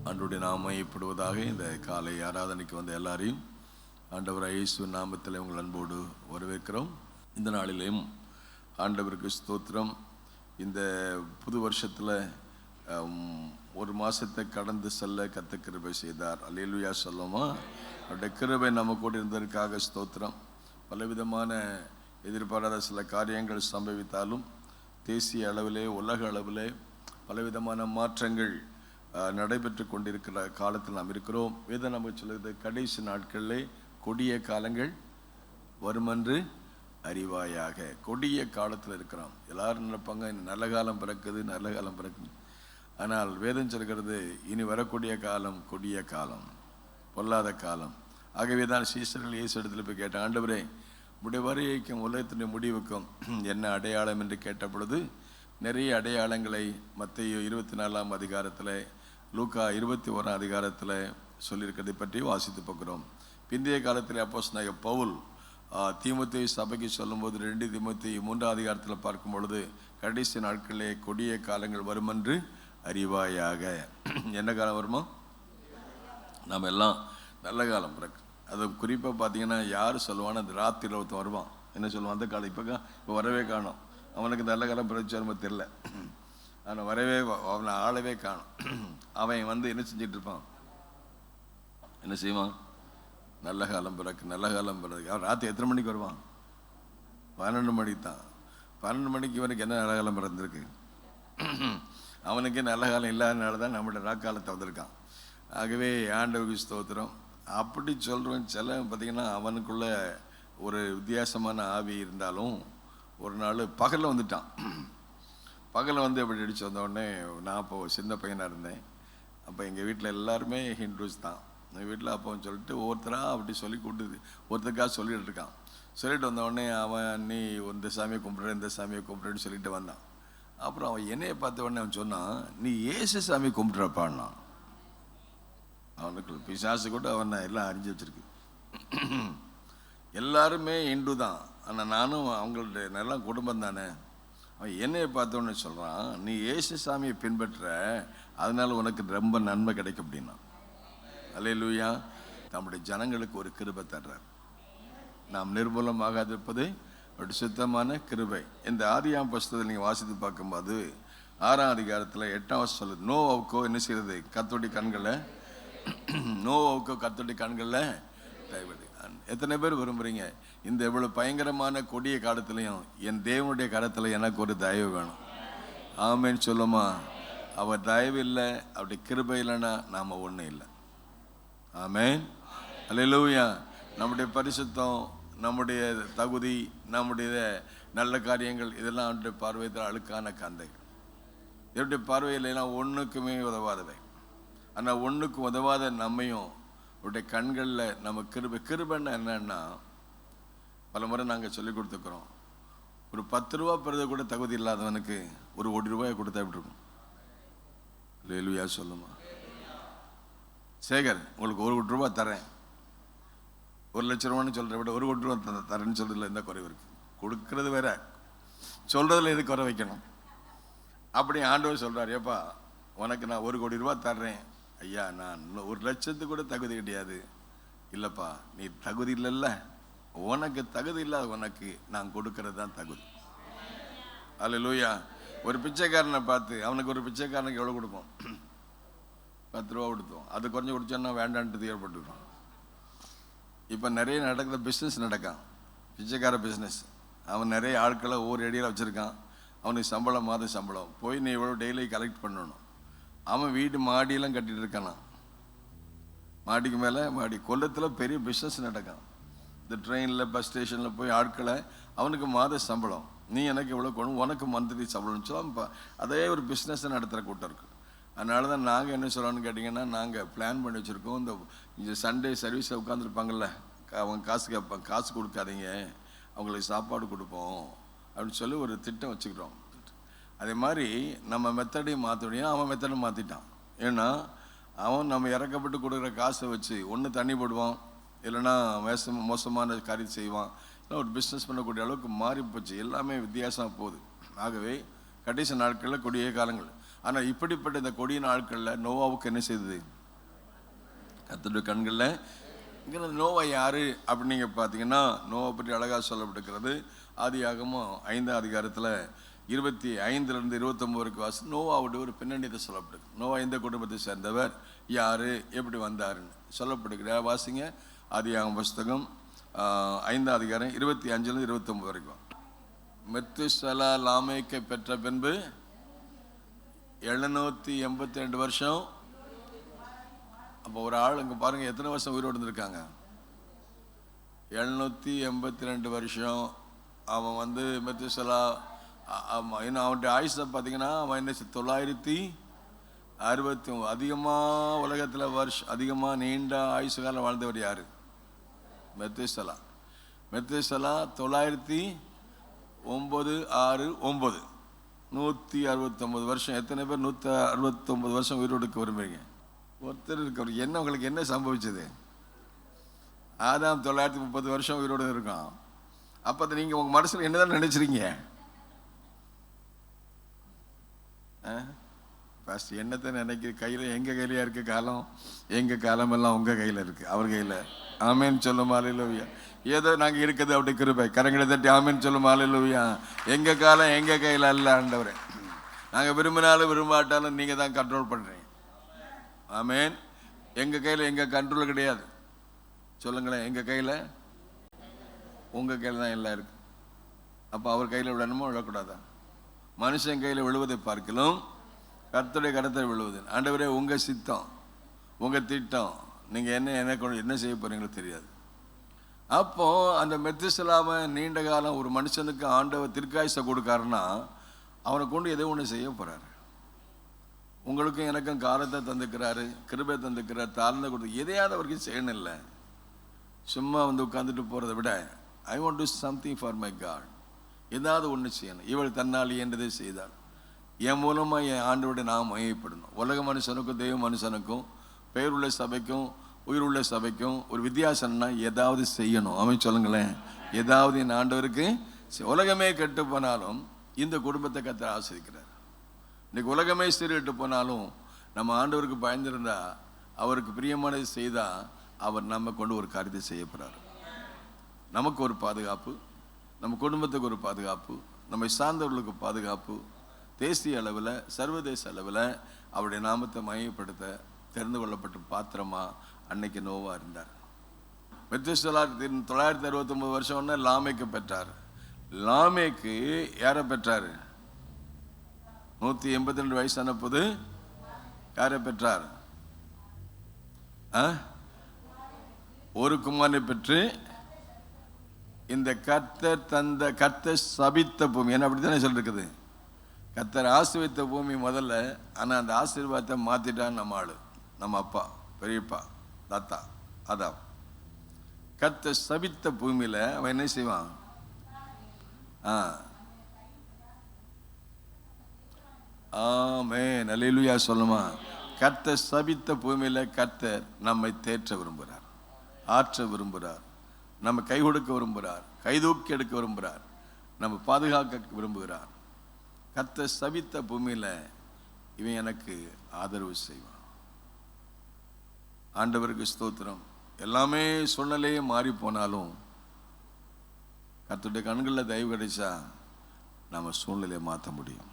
ஆண்டவருடைய நாமம் மையப்படுவதாக. இந்த காலை ஆராதனைக்கு வந்த எல்லாரையும் ஆண்டவர் இயேசுவின் நாமத்தில் உங்கள் அன்போடு வரவேற்கிறோம். இந்த நாளிலேயும் ஆண்டவருக்கு ஸ்தோத்திரம். இந்த புது வருஷத்தில் ஒரு மாதத்தை கடந்து செல்ல கர்த்தர் கிருபை செய்தார். அல்லேலூயா சொல்லுமா. அவருடைய கிருபை நம்ம கூட இருந்ததற்காக ஸ்தோத்திரம். பலவிதமான எதிர்பாராத சில காரியங்கள் சம்பவித்தாலும் தேசிய அளவிலே உலக அளவிலே பலவிதமான மாற்றங்கள் நடைபெற்று கொண்டிருக்கிற காலத்தில் நாம் இருக்கிறோம். வேதம் நமக்கு சொல்லுறது, கடைசி நாட்களிலே கொடிய காலங்கள் வருமென்று அறிவாயாக. கொடிய காலத்தில் இருக்கிறோம். எல்லாரும் நினைப்பாங்க நல்ல காலம் பிறக்குது, நல்ல காலம் பிறக்குது. ஆனால் வேதம் சொல்கிறது, இனி வரக்கூடிய காலம் கொடிய காலம், பொல்லாத காலம். ஆகவே தான் சீசர்கள் இயேசு இடத்துல போய் கேட்ட, ஆண்டவரே உடைய வருகைக்கும் உலகத்தினுடைய முடிவுக்கும் என்ன அடையாளம் என்று கேட்ட பொழுது நிறைய அடையாளங்களை மத்தேயு 24ஆம் அதிகாரத்தில், லூக்கா 21ஆம் அதிகாரத்தில் சொல்லியிருக்கிறதை பற்றி வாசித்து பார்க்கிறோம். பிந்தைய காலத்தில் அப்போஸ்தலனாகிய பவுல் தீமோத்தேயு சபைக்கு சொல்லும்போது 2 தீமோத்தேயு 3ஆம் அதிகாரத்தில் பார்க்கும் பொழுது, கடைசி நாட்களிலே கொடிய காலங்கள் வருமென்று அறிவாயாக. என்ன காலம் வருமோ? நாம் எல்லாம் நல்ல காலம் பிறகு. அது குறிப்பாக பார்த்தீங்கன்னா யார் சொல்லுவான்னு, அந்த ராத்திரியில் ஒருத்தன் வருவான். என்ன சொல்லுவான், அந்த காலம் இப்போ வரவே காணும். அவனுக்கு நல்ல காலம் பிறச்சு வரும்போது தெரில, அவனை வரவே, அவனை ஆளவே காணும். அவன் என்ன செஞ்சிட்டு இருப்பான், என்ன செய்வான்? நல்ல காலம் பிறகு, நல்ல காலம் பிறகு. அவன் ராத்திரி எத்தனை மணிக்கு வருவான்? 12 மணிக்கு தான். 12 மணிக்கு இவனுக்கு என்ன நல்ல காலம் பிறந்திருக்கு? அவனுக்கே நல்ல காலம் இல்லாதனால தான் நம்மளோட ராக்காலத்தை வந்திருக்கான். ஆகவே ஆண்டவருக்கு ஸ்தோத்திரம். அப்படி சொல்கிறவன் சில பார்த்திங்கன்னா அவனுக்குள்ள ஒரு வித்தியாசமான ஆவி இருந்தாலும் ஒரு நாள் பகலில் வந்துட்டான். பகலில் எப்படி அடித்து வந்தோடனே, நான் அப்போது சின்ன பையனாக இருந்தேன். அப்போ எங்கள் வீட்டில் எல்லாருமே ஹிந்துஸ் தான். எங்கள் வீட்டில் அப்போன்னு சொல்லிட்டு ஒருத்தராக அப்படி சொல்லி கூட்டுது, ஒருத்தருக்காக சொல்லிட்டு இருக்கான். சொல்லிட்டு வந்தோடனே அவன், நீ இந்த சாமியை கும்பிட்ற, இந்த சாமியை கும்பிட்றேன்னு சொல்லிட்டு வந்தான். அப்புறம் அவன் என்னையை பார்த்த உடனே அவன் சொன்னான், நீ ஏசு சாமி கும்பிட்றப்பான்னா. அவனுக்கு பிசாசு கூட அவனை எல்லாம் அறிஞ்சு வச்சிருக்கு. எல்லாருமே இந்து தான், ஆனால் நானும் அவங்களுடைய நல்ல குடும்பம் தானே. அவன் என்னையை பார்த்தோன்னு சொல்கிறான், நீ ஏசு சாமியை பின்பற்ற, அதனால உனக்கு ரொம்ப நன்மை கிடைக்கும் அப்படின்னா. அல்லேலூயா. நம்முடைய ஜனங்களுக்கு ஒரு கிருபை தர்றார். நாம் நிர்மூலமாகாதிருப்பது ஒரு சுத்தமான கிருபை. இந்த ஆதியாம் புஸ்தகத்தில் நீங்கள் வாசித்து பார்க்கும்போது 6ஆம் அதிகாரத்தில் 8ஆம் வசனம் சொல்லுது, நோவாவுக்கோ என்ன செய்கிறது, கர்த்தருடைய கண்களை, நோவாவுக்கோ கர்த்தருடைய கண்களில் தயவுது. எத்தனை பேர் விரும்புகிறீங்க, இந்த இவ்வளோ பயங்கரமான கொடிய காலத்துலையும் என் தேவனுடைய கரத்தில் எனக்கு ஒரு தயவு வேணும்? ஆமேன்னு சொல்லுமா. அவர் தயவு இல்லை, அவருடைய கிருபை இல்லைன்னா நாம் ஒன்றும் இல்லை. ஆமேன். அல்லேலூயா. நம்முடைய பரிசுத்தம், நம்முடைய தகுதி, நம்முடைய நல்ல காரியங்கள் இதெல்லாம் அவருடைய பார்வையில் அழுக்கான கந்தைகள். என்னுடைய பார்வையில் எல்லாம் ஒன்றுக்குமே உதவாதவை. ஆனால் ஒன்றுக்கு உதவாத நம்மையும் அவருடைய கண்களில் நம்ம கிருபைன்னு என்னன்னா, பல முறை நாங்கள் சொல்லி கொடுத்துக்கிறோம். ஒரு 10 ரூபா பெறுத கூட தகுதி இல்லாதவனுக்கு ஒரு 1 கோடி ரூபாய் கொடுத்தா எப்படி இருக்கும்? அல்லேலூயா சொல்லுமா. சேகர், உங்களுக்கு 1 கோடி ரூபாய் தரேன், 1 லட்சம் ரூபான்னு சொல்கிற விட 1 கோடி ரூபா தரேன்னு சொல்கிறதுல எந்த குறைவு இருக்குது? கொடுக்கறது வேற, சொல்கிறதுல எது குறை வைக்கணும்? அப்படி ஆண்டவர் சொல்கிறார், ஏப்பா உனக்கு நான் 1 கோடி ரூபா தர்றேன். ஐயா, நான் 1 லட்சத்துக்கு கூட தகுதி கிடையாது. இல்லைப்பா, நீ தகுதி இல்லைல்ல, உனக்கு தகுதி இல்லாத உனக்கு நான் கொடுக்கறது தான் தகுதி. அல்லேலூயா. ஒரு பிச்சைக்காரனை பார்த்து, அவனுக்கு ஒரு பிச்சைக்காரனுக்கு எவ்வளோ கொடுப்போம்? 10 ரூபா கொடுத்தோம். அது குறைஞ்சி குடிச்சோன்னா வேண்டான்ட்டு ஏற்பட்டுருக்கோம். இப்போ நிறைய நடக்கிற பிஸ்னஸ் நடக்கான், பிச்சைக்கார பிஸ்னஸ். அவன் நிறைய ஆட்களை ஒவ்வொரு ஏரியாவில் வச்சுருக்கான். அவனுக்கு சம்பளம், மாத சம்பளம் போய் நீ எவ்வளோ டெய்லி கலெக்ட் பண்ணணும். அவன் வீடு மாடியெல்லாம் கட்டிகிட்டு இருக்கானா, மாடிக்கு மேலே மாடி. கொல்லத்தில் பெரிய பிஸ்னஸ் நடக்கான். இந்த ட்ரெயினில், பஸ் ஸ்டேஷனில் போய் ஆட்களை, அவனுக்கு மாத சம்பளம், நீ எனக்கு எவ்வளோ கொண்டு, உனக்கு மந்த்லி சம்பளம்னு சொல்ல அதே ஒரு பிஸ்னஸை நடத்துகிற கூட்டம் இருக்குது. அதனால தான் நாங்கள் என்ன சொல்லணும்னு கேட்டிங்கன்னா, நாங்கள் பிளான் பண்ணி வச்சுருக்கோம். இந்த சண்டே சர்வீஸில் உட்காந்துருப்பாங்கள்ல, அவங்க காசு கேட்பாங்க, காசு கொடுக்காதீங்க, அவங்களுக்கு சாப்பாடு கொடுப்போம் அப்படின்னு சொல்லி ஒரு திட்டம் வச்சுக்கிறோம். அதே மாதிரி நம்ம மெத்தடையும் மாற்றணும். அவன் மெத்தடை மாற்றிட்டான். ஏன்னா அவன் நம்ம இறக்கப்பட்டு கொடுக்குற காசை வச்சு ஒன்று தண்ணி போடுவான், இல்லைன்னா மோசமான காரியம் செய்வான், இல்லை ஒரு பிஸ்னஸ் பண்ணக்கூடிய அளவுக்கு மாறி போச்சு. எல்லாமே வித்தியாசமாக போகுது. ஆகவே கடைசி நாட்களில் கொடிய காலங்கள் ஆனால் இப்படிப்பட்ட இந்த கொடிய நாட்களில் நோவாவுக்கு என்ன செய்தது? கர்த்தருடைய கண்களில் இங்கே நோவா யார் அப்படின்னு நீங்கள் பார்த்தீங்கன்னா, நோவா பற்றி அழகாக சொல்லப்பட்டிருக்கிறது. ஆதியாகமம் 5ஆம் அதிகாரத்தில் 25 29 வரைக்கும் வாசி நோவாவுடைய ஒரு பின்னணியத்தை சொல்லப்படுது. நோவா எந்த குடும்பத்தை சேர்ந்தவர், யார், எப்படி வந்தாருன்னு சொல்லப்படுகிற வாசிங்க. ஆதியாகமம் புஸ்தகம் 5ஆம் அதிகாரம் 25 29 வரைக்கும். மெத்துசலா லாமேக்கை பெற்ற பின்பு 782 வருஷம். அப்போ ஒரு ஆள் இங்கே பாருங்கள் எத்தனை வருஷம் உயிரோடு இருந்திருக்காங்க? 782 வருஷம். அவன் வந்து மெத்துசலா இன்னும் அவனுடைய ஆயுஷை பார்த்தீங்கன்னா அவன் என்ன 960 அதிகமாக உலகத்தில் அதிகமாக நீண்ட ஆயுசு காலம் வாழ்ந்தவர் யார்? மெத்துசலா. மெத்துசலா 909 6 9 169 வருஷம். எத்தனை பேர் 169 வருஷம் உயிரோடு இருக்க விரும்புறீங்க? ஒருத்தர் இருக்க. என்ன உங்களுக்கு என்ன சம்பவிச்சது? ஆதாம் 930 வருஷம் உயிரோடு இருக்கான். அப்போ நீங்கள் உங்கள் மனசில் என்னதான் நினைச்சிருங்க? ஃபஸ்ட் என்னத்தை நினைக்கிற கையில் எங்கள் கையிலையா இருக்க காலம்? எங்கள் காலம் எல்லாம் உங்கள் கையில் இருக்குது, அவர் கையில். ஆமேன்னு சொல்லும் அல்லேலூயா. ஏதோ நாங்கள் இருக்குது அப்படி கிருபை. கரங்களை தட்டி ஆமேன்னு சொல்லும் அல்லேலூயா. எங்கள் காலம் எங்கள் கையில் அல்ல ஆண்டவரே. நாங்கள் விரும்பினாலும் விரும்பாட்டாலும் நீங்கள் தான் கண்ட்ரோல் பண்ணுறீங்க. ஆமேன். எங்கள் கையில் எங்கள் கண்ட்ரோல் கிடையாது. சொல்லுங்களேன், எங்கள் கையில் உங்கள் கையில் தான் எல்லாம் இருக்குது. அப்போ அவர் கையில் விழணுமோ விழக்கூடாதா? மனுஷன் கையில் விழுவதை பார்க்கலாம் கர்த்தருடைய கரத்தை விழுவது. ஆண்டவரே உங்கள் சித்தம், உங்கள் திட்டம், நீங்கள் என்ன செய்ய போகிறீங்களோ தெரியாது. அப்போ அந்த மெத்துசலாம நீண்ட காலம் ஒரு மனுஷனுக்கு ஆண்டவர் தீர்க்காயுசை கொடுக்காருன்னா அவனை கொண்டு எதோ ஒன்று செய்ய போகிறாரு. உங்களுக்கும் எனக்கும் காலத்தை தந்துக்கிறாரு, கிருபை தந்துக்கிறார், தாழ்ந்த கொடுத்து எதையாவது அவருக்கு செய்யணும். இல்லை சும்மா வந்து உட்காந்துட்டு போகிறத விட I want to something for my God, ஏதாவது ஒன்று செய்யணும். இவள் தன்னால் இயன்றதை செய்தாள். என் மூலமாக என் ஆண்டவருடைய நாம் மகிமைப்படணும். உலக மனுஷனுக்கும் தெய்வ மனுஷனுக்கும் பெயருள்ள சபைக்கும் உயிருள்ள சபைக்கும் ஒரு வித்தியாசம்னா ஏதாவது செய்யணும். அவன் சொல்லுங்களேன், ஏதாவது என் ஆண்டவருக்கு. உலகமே கெட்டு போனாலும் இந்த குடும்பத்தை கர்த்தர் ஆசீர்வதிக்கிறார். இன்னைக்கு உலகமே சீர்கெட்டு போனாலும் நம்ம ஆண்டவருக்கு பயந்திருந்தா, அவருக்கு பிரியமானதை செய்தால் அவர் நம்ம கொண்டு ஒரு காரியத்தை செய்ய போகிறார். நமக்கு ஒரு பாதுகாப்பு, நம்ம குடும்பத்துக்கு ஒரு பாதுகாப்பு, நம்மை சார்ந்தவர்களுக்கு பாதுகாப்பு. தேசிய அளவில் சர்வதேச அளவில் அவருடைய நாமத்தை மையப்படுத்த தெரிந்து கொள்ளப்பட்ட பாத்திரமா அன்னைக்கு நோவா இருந்தார். மெத்துசலா 969 வருஷம்னா லாமேக்கு பெற்றார். லாமேக்கு யாரை பெற்றார்? 182 வயசான போது யாரை பெற்றார்? ஒரு குமாரனை பெற்று இந்த கர்த்தர் சபித்த பூமி, என்ன அப்படித்தானே சொல்லிருக்குது. கர்த்தர் ஆசீர்வதித்த பூமி முதல்ல, ஆனால் அந்த ஆசீர்வாதத்தை மாற்றிட்டான் நம்ம ஆளு, நம்ம அப்பா, பெரியப்பா, தாத்தா அதான். கர்த்தர் சபித்த பூமியில் அவன் என்ன செய்வான்? ஆமென் அல்லேலூயா சொல்லுமா. கர்த்தர் சபித்த பூமியில் கர்த்தர் நம்மை தேற்ற விரும்புகிறார், ஆற்ற விரும்புகிறார், நம்ம கை கொடுக்க விரும்புகிறார், கைதூக்கி எடுக்க விரும்புகிறார், நம்ம பாதுகாக்க விரும்புகிறார். கர்த்தர் சபித்த பூமியில் இவன் எனக்கு ஆதரவு செய்வான். ஆண்டவருக்கு ஸ்தோத்திரம். எல்லாமே சூழ்நிலையே மாறி போனாலும் கர்த்தருடைய கண்களில் தயவு கிடைச்சா நம்ம சூழ்நிலையை மாற்ற முடியும்.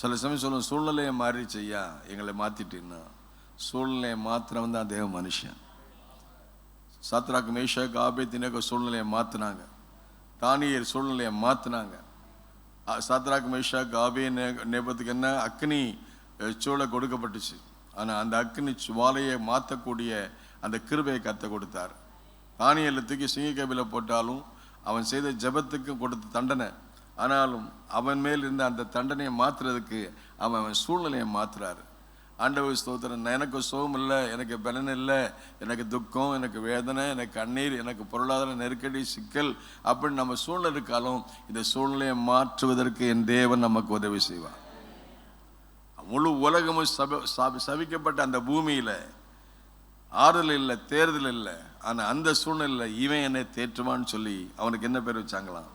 சில சமயம் சொல்லுவோம், சூழ்நிலையை மாறி செய்யா எங்களை மாற்றிட்டீங்கன்னா. சூழ்நிலையை மாத்திரம் தான் தேவ மனுஷன். சாத்ராக் மேஷாக் ஆபேத்நேகோ சூழ்நிலையை மாற்றினாங்க. தானியேல் சூழ்நிலையை மாற்றினாங்க. சாத்ராக் மேஷாக் ஆபேத்நேகோத்துக்கு என்ன அக்னி சூளை கொடுக்கப்பட்டுச்சு. ஆனால் அந்த அக்னி ஜுவாலையை மாற்றக்கூடிய அந்த கிருபையை கர்த்தர் கொடுத்தார். தானியேலை தூக்கி சிங்கக்கபில போட்டாலும் அவன் செய்த ஜெபத்துக்கு கொடுத்த தண்டனை. ஆனாலும் அவன் மேல் இருந்த அந்த தண்டனையை மாற்றுறதுக்கு அவன் சூழ்நிலையை மாற்றுறாரு. ஆண்டவர் ஸ்தோத்திரம். எனக்கு சோகம் இல்லை, எனக்கு பலன் இல்லை, எனக்கு துக்கம், எனக்கு வேதனை, எனக்கு கண்ணீர், எனக்கு பொருளாதார நெருக்கடி, சிக்கல் அப்படின்னு நம்ம சூழ்நிலை இருக்காலும் இந்த சூழ்நிலையை மாற்றுவதற்கு என் தேவன் நமக்கு உதவி செய்வார். முழு உலகமும் சபிக்கப்பட்ட அந்த பூமியில் ஆறுதல் இல்லை, தேர்தல் இல்லை. ஆனால் அந்த சூழ்நிலையில் இவன் என்னை தேற்றுவான்னு சொல்லி அவனுக்கு என்ன பேர் வச்சாங்களாம்?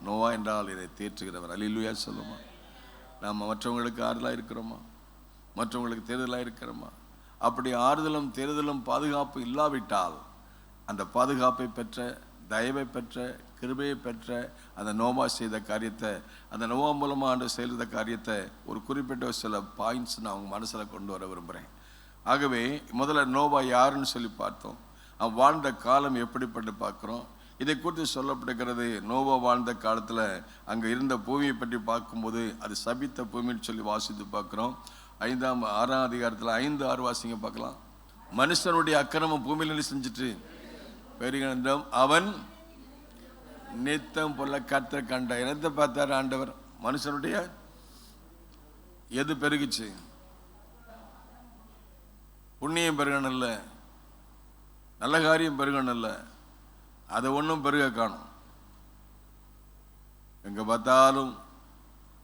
நோவா என்றால் இதை தேற்றுகிறவர். அல்லேலூயா சொல்லுமா. நாம் மற்றவங்களுக்கு ஆறுதலாக இருக்கிறோமா? மற்றவங்களுக்கு தேர்தலாக இருக்கிறோமா? அப்படி ஆறுதலும் தேர்தலும் பாதுகாப்பு இல்லாவிட்டால் அந்த பாதுகாப்பை பெற்ற, தயவை பெற்ற, கிருபையை பெற்ற அந்த நோவா செய்த காரியத்தை, அந்த நோவா மூலமாக ஆண்டு செய்த காரியத்தை ஒரு குறிப்பிட்ட சில பாயிண்ட்ஸ் நான் அவங்க மனசில் கொண்டு வர விரும்புகிறேன். ஆகவே முதல்ல நோவா யாருன்னு சொல்லி பார்த்தோம். அவன் வாழ்ந்த காலம் எப்படிப்பட்டு பார்க்குறோம். இதை குறித்து சொல்லப்படுகிறது. நோவா வாழ்ந்த காலத்தில் அங்கே இருந்த பூமியை பற்றி பார்க்கும்போது அது சபித்த பூமின்னு சொல்லி வாசித்து பார்க்குறோம். 6ஆம் அதிகாரத்தில் 5-6 வாசிங்க பார்க்கலாம். மனுஷனுடைய அக்கிரமம் பூமியில் செஞ்சுட்டு பெருகினம், அவன் நித்தம் போல கர்த்தர் கண்ட. என்னத்தை பார்த்தாரு ஆண்டவர்? மனுஷனுடைய எது பெருகிச்சு? புண்ணியம் பெருகணும்ல, நல்ல காரியம் பெருகணும்ல, அதை ஒன்றும் பெருக காணும். எங்க பார்த்தாலும்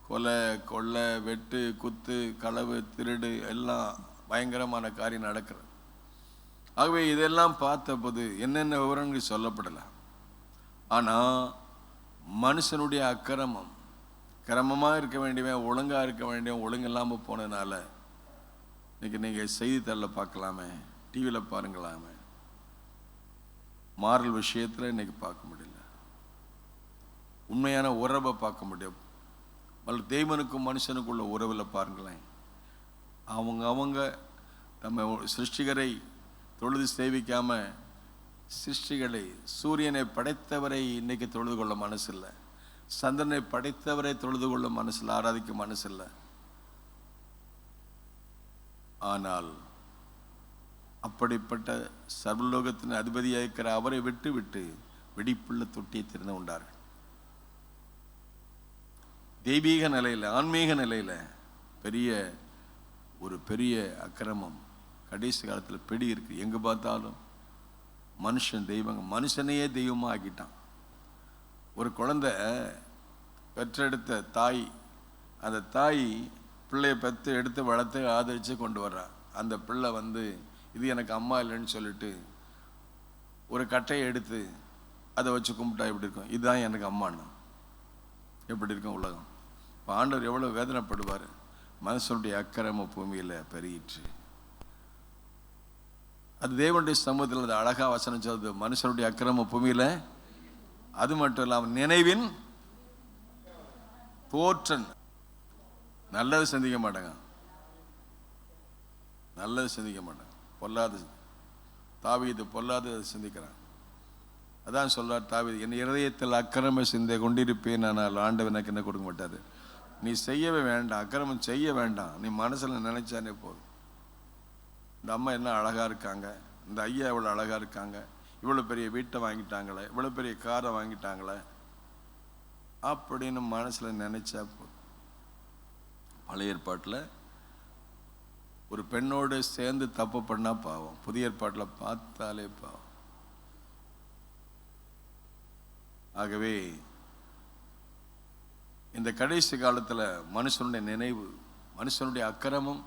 கொலை, கொள்ளை, வெட்டு, குத்து, களவு, திருடு எல்லாம் பயங்கரமான காரியம் நடக்கிறது. ஆகவே இதெல்லாம் பார்த்தபோது என்னென்ன விவரங்கள் சொல்லப்படலாம். ஆனால் மனுஷனுடைய அக்கிரமம், கிரமமாக இருக்க வேண்டியவன் ஒழுங்காக இருக்க வேண்டியவன் ஒழுங்கு இல்லாமல் போனதுனால இன்னைக்கு நீங்கள் செய்தித்தாளில் பார்க்கலாமே, டிவியில் பாருங்களாமே, மாரல் விஷயத்தில் இன்னைக்கு பார்க்க முடியல. உண்மையான உறவை பார்க்க முடியும். தெய்வனுக்கும் மனுஷனுக்குள்ள உறவில் பாருங்களேன். அவங்க நம்ம சிருஷ்டிகரை தொழுது சேவிக்காம சிருஷ்டிகளை, சூரியனை படைத்தவரை இன்னைக்கு தொழுது கொள்ள மனசு இல்லை, சந்திரனை படைத்தவரை தொழுது கொள்ள மனசு இல்லை, ஆராதிக்க மனசு இல்லை. ஆனால் அப்படிப்பட்ட சர்வலோகத்தின் அதிபதியாக இருக்கிற அவரை விட்டு விட்டு வெடிப்புள்ள தொட்டியை திறந்து கொண்டார்கள். தெய்வீக நிலையில், ஆன்மீக நிலையில் பெரிய அக்கிரமம் கடைசி காலத்தில் பெடி இருக்கு. எங்கே பார்த்தாலும் மனுஷன் தெய்வங்க, மனுஷனையே தெய்வமாக ஆக்கிட்டான். ஒரு குழந்தை பெற்றெடுத்த தாய், அந்த தாய் பிள்ளையை பெற்று எடுத்து வளர்த்து ஆதரித்து கொண்டு வர்றா. அந்த பிள்ளை இது எனக்கு அம்மா இல்லைன்னு சொல்லிட்டு ஒரு கட்டையை எடுத்து அதை வச்சு கும்பிட்டா எப்படி இருக்கும்? இதுதான் எனக்கு அம்மாண்ணா. எப்படி இருக்கும் உலகம்? இப்போ ஆண்டவர் எவ்வளோ வேதனைப்படுவார். மனுஷனுடைய அக்கிரம பூமியில் பெருகிற்று. அது தேவனுடைய சமூகத்தில் அது அழகா வசனம் சொல்லுது. மனுஷனுடைய அக்கிரம பூமியில், அது மட்டும் இல்லாமல் நினைவின் தோற்றன். நல்லது சிந்திக்க மாட்டாங்க, நல்லது சிந்திக்க மாட்டாங்க, பொல்லாது. தாவீது பொல்லாது சிந்திக்கிறான். அதான் சொல்றார் தாவீது, என் இருதயத்தில் அக்கிரம சிந்தை கொண்டிருப்பேன், ஆனால் ஆண்டவர் எனக்கு என்ன கொடுக்க மாட்டாரு. நீ செய்யவே வேண்டாம், அக்கிரமம் செய்ய வேண்டாம், நீ மனசில் நினைச்சானே போதும். இந்த அம்மா என்ன அழகா இருக்காங்க, இந்த ஐயா எவ்வளோ அழகா இருக்காங்க, இவ்வளோ பெரிய வீட்டை வாங்கிட்டாங்களே, இவ்வளோ பெரிய காரை வாங்கிட்டாங்களே அப்படின்னு மனசில் நினைச்சா போதும். பழைய ஏற்பாட்டில் ஒரு பெண்ணோடு சேர்ந்து தப்பு பண்ணா பாவம், புதிய ஏற்பாட்டில் பார்த்தாலே பாவம். ஆகவே இந்த கடைசி காலத்தில் மனுஷனுடைய நினைவு, மனுஷனுடைய அக்கிரமம்,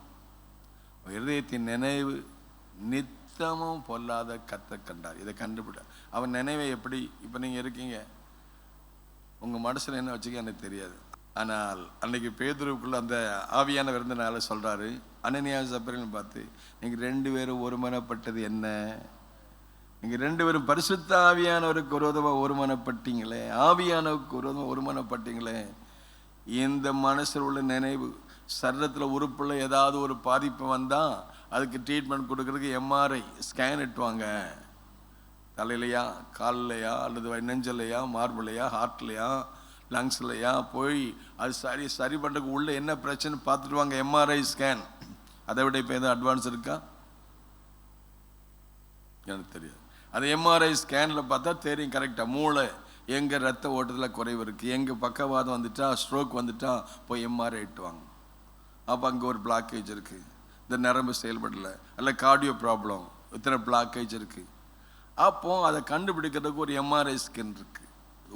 இருதயத்தின் நினைவு நித்தமும் பொல்லாத கத்த கண்டார். இதை கண்டுபிட அவன் நினைவை எப்படி, இப்போ நீங்கள் இருக்கீங்க, உங்கள் மனசில் என்ன வச்சுக்க எனக்கு தெரியாது. ஆனால் அன்னைக்கு பேதுருவுக்குள்ள அந்த ஆவியான இருந்தனால சொல்கிறாரு, அனனியா சப்பரின்னு பார்த்து, நீங்கள் 2 பேரும் ஒருமனப்பட்டது என்ன? நீங்கள் 2 பேரும் பரிசுத்த ஆவியானவருக்கு விரோதமாக ஒருமனப்பட்டீங்களே, ஆவியானவருக்கு விரோதமாக ஒருமனப்பட்டீங்களே. இந்த மனசில் உள்ள நினைவு, சரீரத்தில் உறுப்புல ஏதாவது ஒரு பாதிப்பு வந்தால் அதுக்கு ட்ரீட்மெண்ட் கொடுக்கறதுக்கு எம்ஆர்ஐ ஸ்கேன் எட்டுவாங்க. தலையிலையா, காலிலையா, அல்லது நெஞ்சலையா, மார்பிளையா, ஹார்ட்லையா, லங்ஸ்லையா போய் அது சரி பண்ணுறதுக்கு உள்ள என்ன பிரச்சனை பார்த்துட்டுவாங்க, எம்ஆர்ஐ ஸ்கேன். அதை விட இப்போ எதுவும் அட்வான்ஸ் இருக்கா எனக்கு தெரியாது. அது எம்ஆர்ஐ ஸ்கேனில் பார்த்தா தெரியும் கரெக்டாக மூளை எங்கே ரத்த ஓட்டத்தில் குறைவு இருக்குது, எங்கே பக்கவாதம் வந்துட்டா, ஸ்ட்ரோக் வந்துட்டா போய் எம்ஆர்ஐ எட்டுவாங்க. அப்போ அங்கே ஒரு பிளாக்கேஜ் இருக்குது, இந்த நரம்பு செயல்படலை, அல்ல கார்டியோ ப்ராப்ளம், இத்தனை பிளாக்கேஜ் இருக்குது. அப்போ அதை கண்டுபிடிக்கிறதுக்கு ஒரு எம்ஆர்ஐ ஸ்கேன் இருக்குது.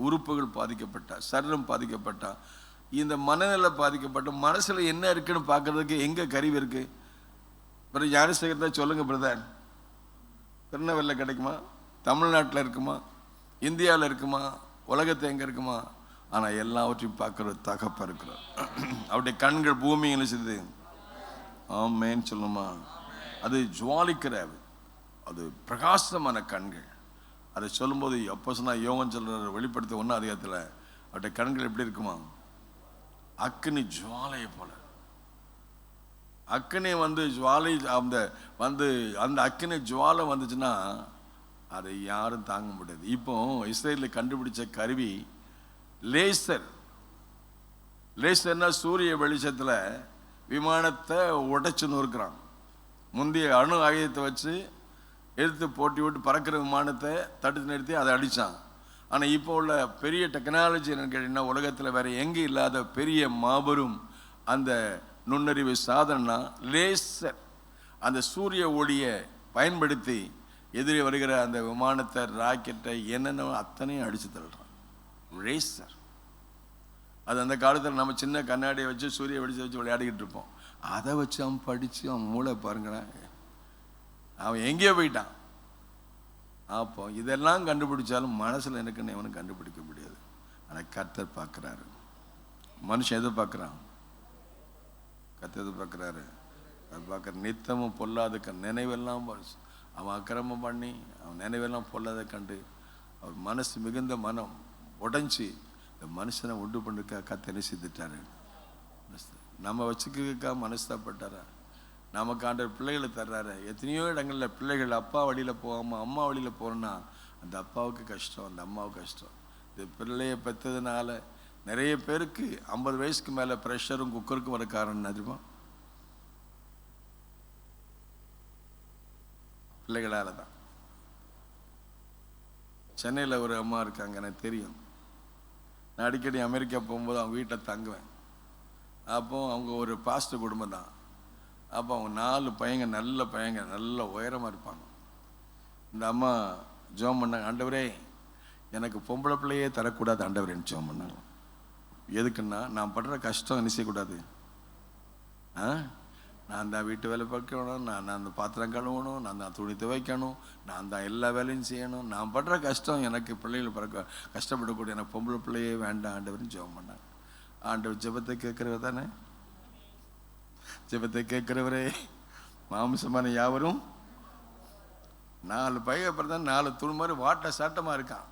உறுப்புகள் பாதிக்கப்பட்டா, சரீரம் பாதிக்கப்பட்டா, இந்த மனநிலை பாதிக்கப்பட்ட மனசில் என்ன இருக்குன்னு பார்க்கறதுக்கு எங்கே கருவி இருக்குது? பிறகு ஞானசேகரத்தை சொல்லுங்கள் பிரதர், திருநெல்வேலியில் கிடைக்குமா, தமிழ்நாட்டில் இருக்குமா, இந்தியாவில் இருக்குமா, உலகத்தை எங்கே இருக்குமா? ஆனால் எல்லாவற்றையும் பார்க்குற தகப்ப இருக்கிறார். அவருடைய கண்கள் பூமி என்ன செய்யுது? ஆமேன்னு சொல்லுமா? அது ஜுவாலிக்கிற, அது பிரகாசமான கண்கள். அதை சொல்லும்போது எப்போ சொன்னால் யோகன் சொல்கிற வெளிப்படுத்த 1 அதிகாரத்தில் அவருடைய கண்கள் எப்படி இருக்குமா? அக்கினி ஜுவாலையை போல. அக்கினி ஜுவாலை அந்த அக்கினி ஜுவாலை வந்துச்சுன்னா அதை யாரும் தாங்க முடியாது. இப்போ இஸ்ரேலில் கண்டுபிடிச்ச கருவி லேசர். லேசர்னா சூரிய வெளிச்சத்தில் விமானத்தை உடைச்சு நொறுக்கிறான். முந்தைய அணு ஆயுதத்தை வச்சு எடுத்து போட்டி விட்டு பறக்கிற விமானத்தை தடுத்து நிறுத்தி அதை அடித்தான். ஆனால் இப்போ உள்ள பெரிய டெக்னாலஜி என்னன்னு கேட்டிங்கன்னா, உலகத்தில் வேறு எங்கே இல்லாத பெரிய மாபெரும் அந்த நுண்ணறிவு சாதனைனா லேசர். அந்த சூரிய ஒளியை பயன்படுத்தி எதிரே வருகிற அந்த விமானத்தை, ராக்கெட்டை, என்னென்ன அத்தனையும் அடித்து தள்ளுறான். லேசர். அது அந்த காலத்தில் நம்ம சின்ன கண்ணாடியை வச்சு சூரிய வெளிச்சத்தை வச்சு விளையாடிக்கிட்டு இருப்போம். அதை வச்சு அவன் படித்து அவன் மூளை பாருங்களேன், அவன் எங்கேயோ போயிட்டான். அப்போ இதெல்லாம் கண்டுபிடிச்சாலும் மனசில் எனக்குன்னு இவனும் கண்டுபிடிக்க முடியாது. ஆனால் கர்த்தர் பார்க்குறாரு. மனுஷன் எதை பார்க்குறான்? கர்த்தர் எதை பார்க்குறாரு? அது பார்க்குற நித்தமும் பொல்லாத நினைவெல்லாம் அவன் அக்கிரமம் பண்ணி அவன் நினைவெல்லாம் பொல்லாத கண்டு அவர் மனசு மிகுந்த மனம் உடைஞ்சி இந்த மனுஷனை உண்டு பண்ணிருக்கா கர்த்தர் என்ன செய்துட்டாரு? நம்ம வச்சுக்கா மனசுதாப்பட்டாரா? நமக்கு ஆண்டவர் பிள்ளைகளை தர்றாரு. எத்தனையோ இடங்களில் பிள்ளைகள் அப்பா வழியில் போகாமல் அம்மா வழியில் போகிறோன்னா அந்த அப்பாவுக்கு கஷ்டம், அந்த அம்மாவுக்கு கஷ்டம். இது பிள்ளையை பெற்றதுனால நிறைய பேருக்கு 50 வயசுக்கு மேலே ப்ரெஷரும் குக்கருக்கும் வர காரணம் தெரியுமா? பிள்ளைகளால் தான். சென்னையில் ஒரு அம்மா இருக்காங்க, எனக்கு தெரியும். நான் அடிக்கடி அமெரிக்கா போகும்போது அவங்க வீட்டை தங்குவேன். அப்போ அவங்க ஒரு பாஸ்டர் குடும்பம் தான். அப்போ அவங்க 4 பையங்க, நல்ல பையங்க, நல்ல உயரமாக இருப்பாங்க. இந்த அம்மா ஜெபம் பண்ணாங்க, ஆண்டவரே எனக்கு பொம்பளை பிள்ளையே தரக்கூடாது ஆண்டவரேன்னு ஜெபம் பண்ணாங்க. எதுக்குன்னா நான் படுற கஷ்டம் என்ன செய்யக்கூடாது. நான் தான் வீட்டு வேலை பார்க்கணும், நான் அந்த பாத்திரம் கழுவணும், நான் தான் துணி துவைக்கணும், நான் தான் எல்லா வேலையும் செய்யணும். நான் படுற கஷ்டம் எனக்கு பிள்ளைகள் பிறக்க கஷ்டப்படக்கூடிய எனக்கு பொம்பளை பிள்ளையே வேண்டாம் ஆண்டவர்னு ஜெபம் பண்ணாங்க. ஆண்டவர் ஜெபத்தை கேட்குறவர் தானே? ஜெபத்தை கேட்குறவரே மாம்சமான யாவரும் 4 பையன் அப்புறம் தான் 4 தூள் மாதிரி வாட்ட சாட்டமாக இருக்கான்.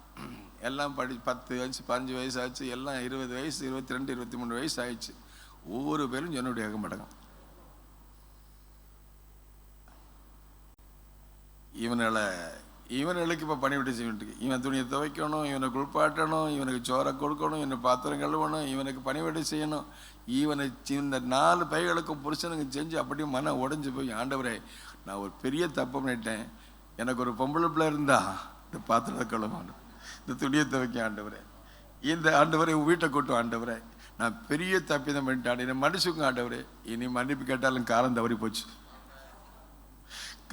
எல்லாம் 10 வயசு 15 வயசு ஆச்சு, எல்லாம் 20 வயசு 22 23 வயசு ஆயிடுச்சு. ஒவ்வொரு பேரும் என்னுடைய ஆக மாட்டாங்க. இவனுக்கு இப்போ பணிவிட்டு செய்யணுக்கு, இவன் துணியை துவைக்கணும், இவனை குளிப்பாட்டணும், இவனுக்கு சோறை கொடுக்கணும், இவனை பாத்திரம் கழுவணும், இவனுக்கு பணிவிட்டு செய்யணும். இந்த 4 பையகளுக்கும் புருஷனுக்கு செஞ்சு அப்படியே மனம் உடஞ்சி போய், ஆண்டவரே நான் ஒரு பெரிய தப்பு பண்ணிட்டேன், எனக்கு ஒரு பொம்பளை பிள்ளை இருந்தா இந்த பாத்திரத்தை கழுவானு, இந்த துணியை துவைக்க ஆண்டவரே, இந்த ஆண்டவரை வீட்டை கூட்டும் ஆண்டவரே, நான் பெரிய தப்பிதம் பண்ணிட்டேன், என்னை மன்னிச்சுங்க ஆண்டவரே. இனி மன்னிப்பு கேட்டாலும் காலம் தவறி போச்சு,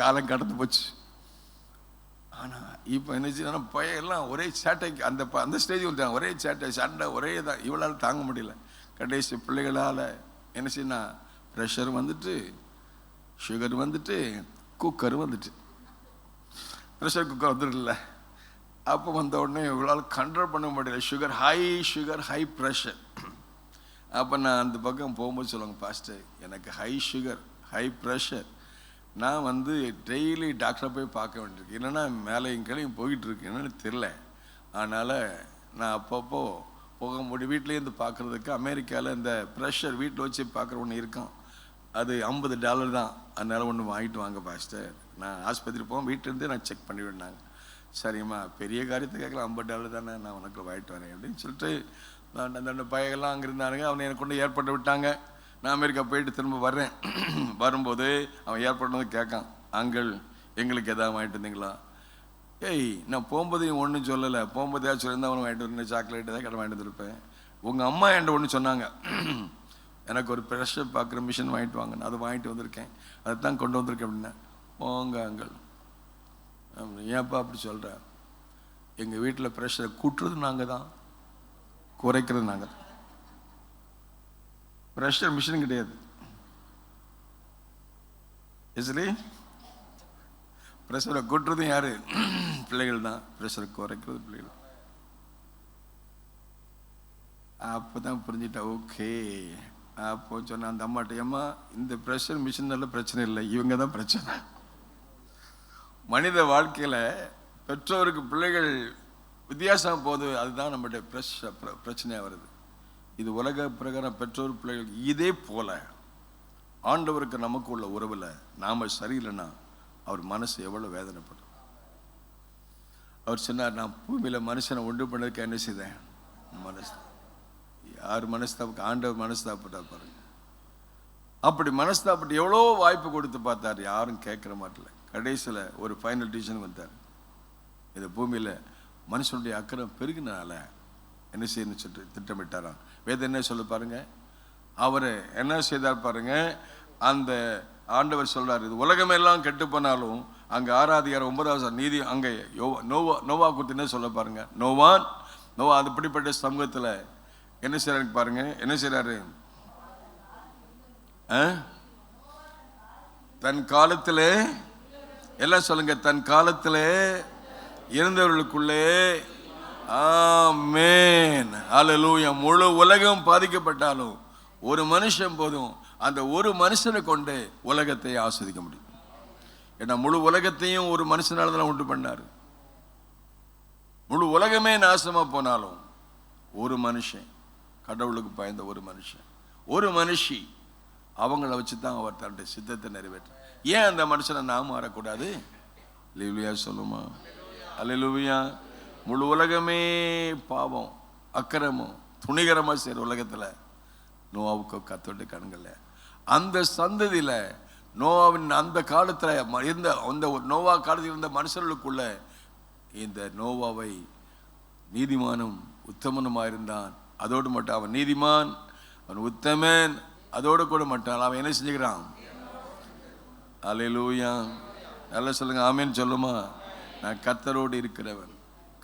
காலம் கடந்து போச்சு. ஆனால் இப்போ என்ன செய்யணும், பையெல்லாம் ஒரே சேட்டைக்கு அந்த ஸ்டேஜ் வந்துட்டாங்க. ஒரே சண்டை ஒரே தான். இவளால் தாங்க முடியல. கடைசி பிள்ளைகளால் என்ன செய்யணும், ப்ரெஷர் வந்துட்டு, சுகர் வந்துட்டு, குக்கர் வந்துட்டு. ப்ரெஷர் குக்கர் வந்துடல. அப்போ வந்த உடனே இவளால் கண்ட்ரோல் பண்ண முடியல. Sugar high pressure. அப்போ நான் அந்த பக்கம் போகும்போது சொல்லுவாங்க, பாஸ்டர் எனக்கு ஹை சுகர் ஹை ப்ரெஷர், நான் டெய்லி டாக்டரை போய் பார்க்க வேண்டியிருக்கு, இல்லைன்னா மேலேயும் கீழையும் போயிட்டுருக்கு, என்னன்னு தெரில. அதனால் நான் அப்பப்போ போக முடியும். வீட்லேருந்து பார்க்குறதுக்கு அமெரிக்காவில் இந்த ப்ரெஷர் வீட்டில் வச்சு பார்க்குற ஒன்று இருக்கான், அது $50 தான். அதனால் ஒன்று வாங்கிட்டு வாங்க பாஸ்டர், நான் ஆஸ்பத்திரி போவேன், வீட்டிலேருந்தே நான் செக் பண்ணி விடனாங்க. சரிம்மா, பெரிய காரியத்தை கேட்கலாம், $50 தானே, நான் உனக்கு வாங்கிட்டு வரேன் அப்படின்னு சொல்லிட்டு அந்த பையெல்லாம் அங்கே இருந்தானுங்க. அவனை எனக்கு கொண்டு ஏற்பட்டு விட்டாங்க. நான் அமெரிக்கா போயிட்டு திரும்ப வர்றேன். வரும்போது அவன் ஏற்பட்டது கேட்கான், அங்கிள் எங்களுக்கு எதாவது வாங்கிட்டு இருந்தீங்களா? ஏய், நான் போகும்போதையும் ஒன்றும் சொல்லலை, போகும்போது ஏதாவது சொல்லியிருந்தா அவனை வாங்கிட்டு வரேன், சாக்லேட் ஏதாவது கடை வாங்கிட்டு வந்துருப்பேன். உங்கள் அம்மா என்கிட்ட ஒன்று சொன்னாங்க, எனக்கு ஒரு ப்ரெஷர் பார்க்குற மிஷின் வாங்கிட்டு வாங்க, நான் அதை வாங்கிட்டு வந்திருக்கேன், அதை தான் கொண்டு வந்திருக்கேன் அப்படின்னா. போங்க அங்கிள். ஏன்ப்பா அப்படி சொல்கிறேன்? எங்கள் வீட்டில் ப்ரெஷரை கூட்டுறது நாங்கள் தான், குறைக்கிறது நாங்கள். ப்ரெஷர் மிஷின் கிடையாது. ப்ரெஷரை கூட்டுறதும் யாரு? பிள்ளைகள் தான். ப்ரெஷரை குறைக்கிறது பிள்ளைகள். அப்போ தான் புரிஞ்சுட்டேன். ஓகே. அப்போ சொன்ன அந்த அம்மாட்ட, அம்மா இந்த ப்ரெஷர் மிஷினில் பிரச்சனை இல்லை, இவங்க தான் பிரச்சனை. மனித வாழ்க்கையில் பெற்றோருக்கு பிள்ளைகள் வித்தியாசம் போது அதுதான் நம்மளுடைய பிரச்சனையாக வருது. இது உலக பிரகாரம் பெற்றோர் பிள்ளைகளுக்கு இதே போல ஆண்டவருக்கு நமக்கு உள்ள உறவில் நாம் சரியில்லைன்னா அவர் மனசு எவ்வளோ வேதனைப்படும். அவர் சொன்னார், நான் பூமியில் மனுஷனை உண்டு பண்ணதுக்கு என்ன செய்தேன்? மனசு. யார் மனஸ்தாப ஆண்டவர் மனஸ்தாப்பட்டா பாருங்க. அப்படி மனஸ்தாப்பட்டு எவ்வளோ வாய்ப்பு கொடுத்து பார்த்தார், யாரும் கேட்குற மாட்டல. கடைசியில் ஒரு ஃபைனல் டிசிஷன் வந்தார். இந்த பூமியில் மனுஷனுடைய அக்கறம் பெருகினால என்ன செய்யணும்னு சொல்லிட்டு திட்டமிட்டாராம். வேதம் என்ன சொல்ல பாருங்க. அவர் என்ன செய்தார் பாருங்க. அந்த ஆண்டவர் சொல்றார், இது உலகமெல்லாம் கெட்டு போனாலும் அங்கே 6 9 நீதி அங்கே நோவா குறித்து என்ன சொல்ல பாருங்க. நோவா அது இப்படிப்பட்ட சமூகத்தில் என்ன செய்யறாரு பாருங்க. என்ன செய்யறாரு? தன் காலத்திலே, எல்லாம் சொல்லுங்க, தன் காலத்திலே இருந்தவர்களுக்குள்ளே. ஆமென், அல்லேலூயா. முழு உலகம் பாதிக்கப்பட்டாலும் ஒரு மனுஷன் போதும், அந்த ஒரு மனுஷனை கொண்டு உலகத்தை ஆஸ்வதிக்க முடியும். ஏன்னா முழு உலகத்தையும் ஒரு மனுஷனால தான் உண்டு பண்ணாரு. முழு உலகமே நாசமா போனாலும் ஒரு மனுஷன், கடவுளுக்கு பயந்த ஒரு மனுஷி, அவங்கள வச்சு தான் அவர் தன்னுடைய சித்தத்தை நிறைவேற்ற. ஏன் அந்த மனுஷனை நாம் மாறக்கூடாது? அல்லேலூயா சொல்லுமா? அல்லேலூயா. முழு உலகமே பாவம், அக்கிரமம், துணிகரமாக செய்கிற உலகத்தில் நோவாவுக்கு கத்தோட்டு கண்கள்ல அந்த சந்ததியில் நோவாவின் அந்த காலத்தில் இருந்த அந்த நோவா காலத்தில் இருந்த மனுஷர்களுக்குள்ள இந்த நோவாவை நீதிமானும் உத்தமனுமாக இருந்தான். அதோடு மட்டும் அவன் நீதிமான், அவன் உத்தமன், அதோடு கூட மட்டும் அவன் என்ன செஞ்சுக்கிறான்? அல்லேலூயா. நல்லா சொல்லுங்க, ஆமேன்னு சொல்லுமா? நான் கர்த்தரோடு இருக்கிறவன்,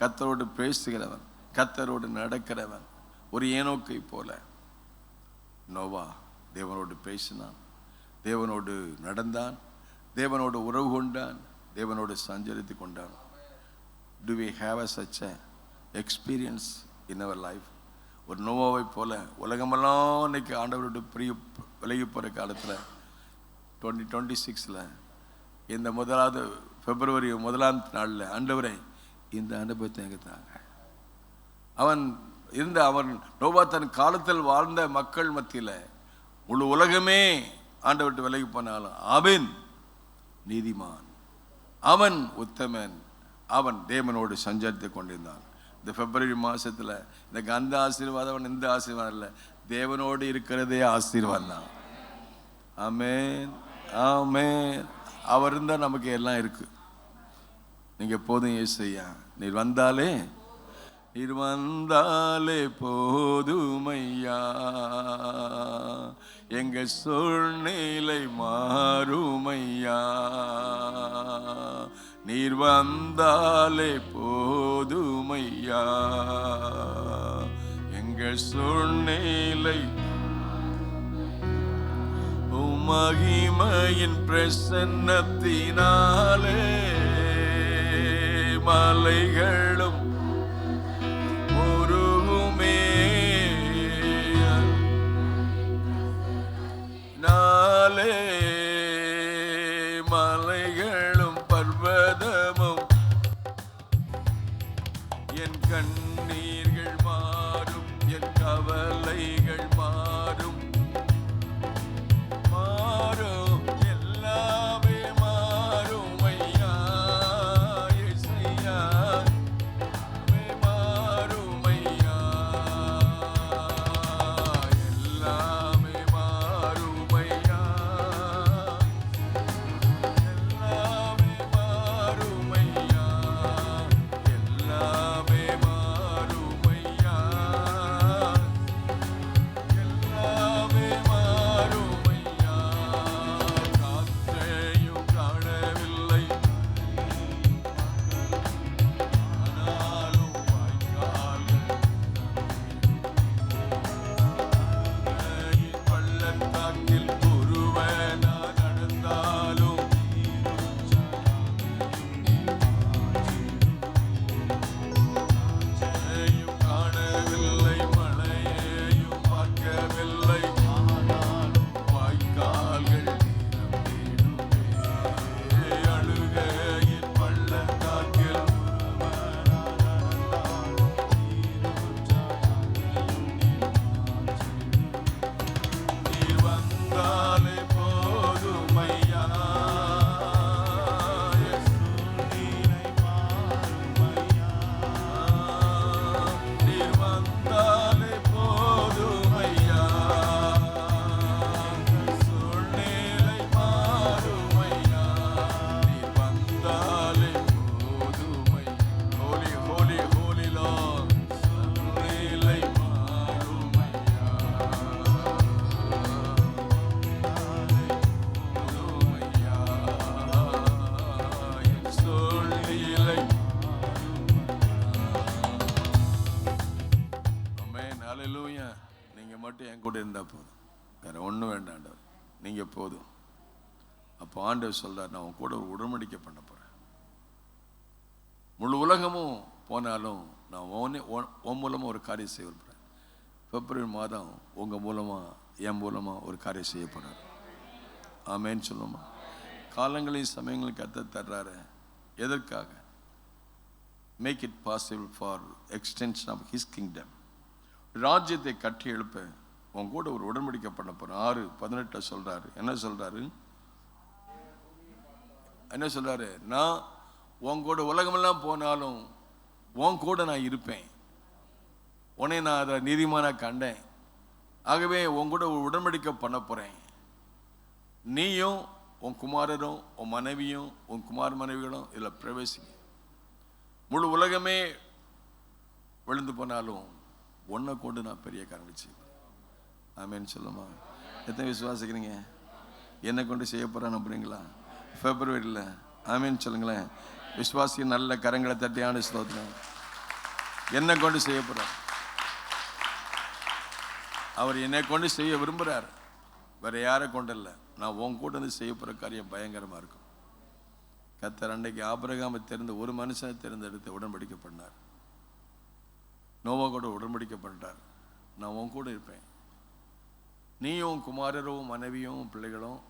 கர்த்தரோடு பேசுகிறவன், கர்த்தரோடு நடக்கிறவன். ஒரு ஏனோக்கை போல நோவா தேவனோடு பேசினான், தேவனோடு நடந்தான், தேவனோடு உறவு கொண்டான், தேவனோடு சஞ்சரித்து கொண்டான். Do we have such a experience in our life? ஒரு நோவாவை போல உலகமெல்லாம் இன்னைக்கு ஆண்டவரோட பிரிய விலகி போகிற காலத்தில் 2026 இந்த முதலாவது பிப்ரவரி 1ஆம் நாளில் ஆண்டவரை இந்த அனுபவத்தை எங்க தாங்க. அவன் நோவா தன் காலத்தில் வாழ்ந்த மக்கள் மத்தியில் முழு உலகமே ஆண்டவர்கிட்ட விலகி போனாலும் அவன் நீதிமான், அவன் உத்தமன், அவன் தேவனோடு சஞ்சரித்து கொண்டிருந்தான். இந்த பிப்ரவரி மாதத்தில் எனக்கு அந்த ஆசீர்வாதம் இந்த ஆசீர்வாதம் இல்லை, தேவனோடு இருக்கிறதே ஆசீர்வாதம் தான். ஆமென், ஆமென். அவர் இருந்தால் நமக்கு எல்லாம் இருக்கு. நீங்க போதும் இயேசையா, நீர் வந்தாலே போதுமையா, எங்க சூழ்நிலை மாறுமையா. நீர் வந்தாலே போதுமையா, எங்க சூழ்நிலை மகிமையின் பிரசன்னத்தினாலே மலைகளும் உருகுமே, நாளே மலைகளும் பர்வதமும் என் கண்ணீர்கள் மாறும், என் கவலைகள் மாறும், மாறும், எல்லாமே மாறும் ஐயா, இசையா மாறும் ஐயா, எல்லாமே மாறும் ஐயா, எல்லாமே மாறும் ஐயா, எல்லாமே மாறும் நீங்கள் போதும். அப்போ ஆண்டவர் சொல்கிறார், நான் உன் கூட ஒரு உடன்படிக்கை பண்ண போகிறேன். முழு உலகமும் போனாலும் நான் உன் மூலமாக ஒரு காரியம் செய்ய விரும்புகிறேன். பிப்ரவரி மாதம் உங்கள் மூலமாக என் மூலமாக ஒரு காரியம் செய்ய போகிறார். ஆமேன்னு சொல்லுமா? காலங்களையும் சமயங்களையும் கர்த்தர் தர்றாரு. எதற்காக? Make it possible for extension of his kingdom. ராஜ்யத்தை கட்டி எழுப்ப உன் கூட ஒரு உடன்படிக்கை பண்ண போகிறேன். 6:18 சொல்கிறாரு. என்ன சொல்கிறாரு? என்ன சொல்கிறாரு? நான் உன் கூட உலகமெல்லாம் போனாலும் உன் கூட நான் இருப்பேன். உன்னை நான் அதை நீதிமானாக கண்டேன். ஆகவே உன் கூட ஒரு உடன்படிக்கை பண்ண போகிறேன். நீயும் உன் குமாரரும் உன் மனைவியும் உன் குமார் மனைவிகளும் இதில் பிரவேசிங்க. முழு உலகமே விழுந்து போனாலும் ஒன்றை கொண்டு நான் பெரிய காரணம் செய்வேன். ஆமேன்னு சொல்லுமா? எத்தனை விசுவாசிக்கிறீங்க? என்னை கொண்டு செய்ய போகிறேன் அப்படிங்களா? பிப்ரவரியில் ஆமேன்னு சொல்லுங்களேன். விசுவாசி நல்ல கரங்களை தட்டியான ஸ்தோத்திரம். என்னை கொண்டு செய்ய போகிறார். அவர் என்னை கொண்டு செய்ய விரும்புகிறார். வேற யாரை கொண்டு இல்லை. நான் உன் கூட வந்து செய்ய போகிற காரியம் பயங்கரமாக இருக்கும். கர்த்தர் அன்றைக்கு ஆபிரகாமை தெரிந்த ஒரு மனுஷனை தேர்ந்தெடுத்து உடன்படிக்கை பண்ணார். நோவா கூட உடன்படிக்கை பண்ணிட்டார். நான் உன் கூட இருப்பேன். நீயும் குமாரரும் மனைவியும் பிள்ளைகளும்